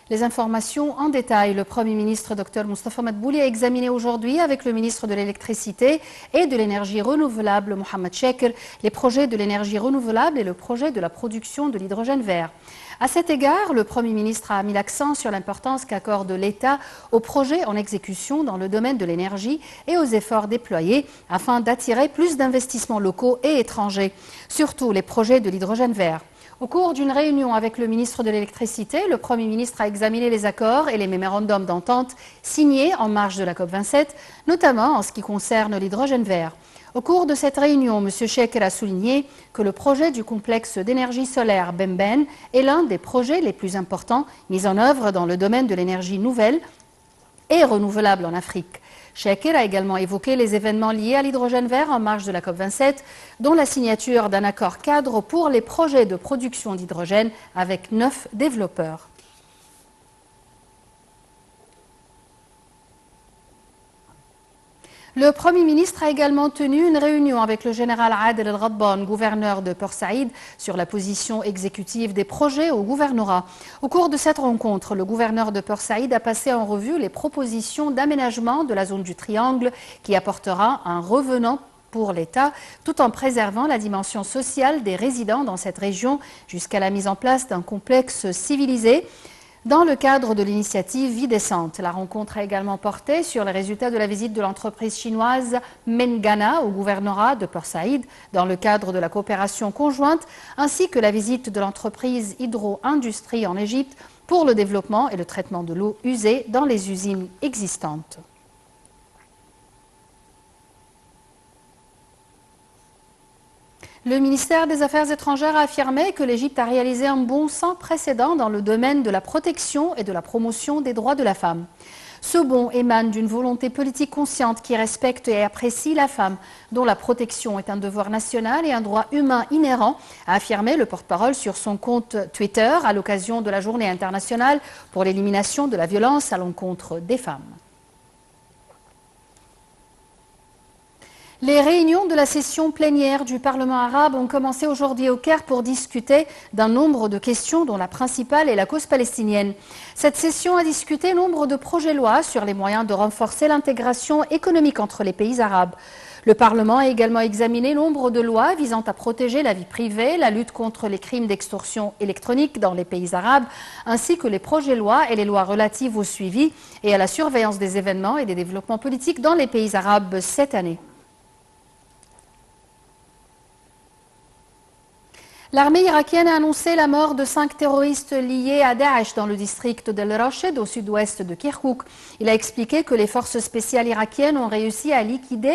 Les informations en détail. Le Premier ministre Dr Moustapha Madbouli a examiné aujourd'hui avec le ministre de l'Électricité et de l'Énergie renouvelable Mohamed Chekr les projets de l'énergie renouvelable et le projet de la production de l'hydrogène vert. À cet égard, le Premier ministre a mis l'accent sur l'importance qu'accorde l'État aux projets en exécution dans le domaine de l'énergie et aux efforts déployés afin d'attirer plus d'investissements locaux et étrangers, surtout les projets de l'hydrogène vert. Au cours d'une réunion avec le ministre de l'Électricité, le Premier ministre a examiné les accords et les mémorandums d'entente signés en marge de la COP27, notamment en ce qui concerne l'hydrogène vert. Au cours de cette réunion, M. Chekr a souligné que le projet du complexe d'énergie solaire Bemben est l'un des projets les plus importants mis en œuvre dans le domaine de l'énergie nouvelle et renouvelable en Afrique. Chekr a également évoqué les événements liés à l'hydrogène vert en marge de la COP27, dont la signature d'un accord cadre pour les projets de production d'hydrogène avec 9 développeurs. Le Premier ministre a également tenu une réunion avec le général Adel El-Ghadban, gouverneur de Port Saïd, sur la position exécutive des projets au gouvernorat. Au cours de cette rencontre, le gouverneur de Port Saïd a passé en revue les propositions d'aménagement de la zone du Triangle qui apportera un revenant pour l'État, tout en préservant la dimension sociale des résidents dans cette région jusqu'à la mise en place d'un complexe civilisé. Dans le cadre de l'initiative Vie décente, la rencontre a également porté sur les résultats de la visite de l'entreprise chinoise Mengana au gouvernorat de Port Saïd dans le cadre de la coopération conjointe, ainsi que la visite de l'entreprise Hydro Industrie en Égypte pour le développement et le traitement de l'eau usée dans les usines existantes. Le ministère des Affaires étrangères a affirmé que l'Égypte a réalisé un bond sans précédent dans le domaine de la protection et de la promotion des droits de la femme. Ce bond émane d'une volonté politique consciente qui respecte et apprécie la femme, dont la protection est un devoir national et un droit humain inhérent, a affirmé le porte-parole sur son compte Twitter à l'occasion de la Journée internationale pour l'élimination de la violence à l'encontre des femmes. Les réunions de la session plénière du Parlement arabe ont commencé aujourd'hui au Caire pour discuter d'un nombre de questions dont la principale est la cause palestinienne. Cette session a discuté nombre de projets de loi sur les moyens de renforcer l'intégration économique entre les pays arabes. Le Parlement a également examiné nombre de lois visant à protéger la vie privée, la lutte contre les crimes d'extorsion électronique dans les pays arabes, ainsi que les projets de loi et les lois relatives au suivi et à la surveillance des événements et des développements politiques dans les pays arabes cette année. L'armée irakienne a annoncé la mort de 5 terroristes liés à Daesh dans le district d'El Rached au sud-ouest de Kirkouk. Il a expliqué que les forces spéciales irakiennes ont réussi à liquider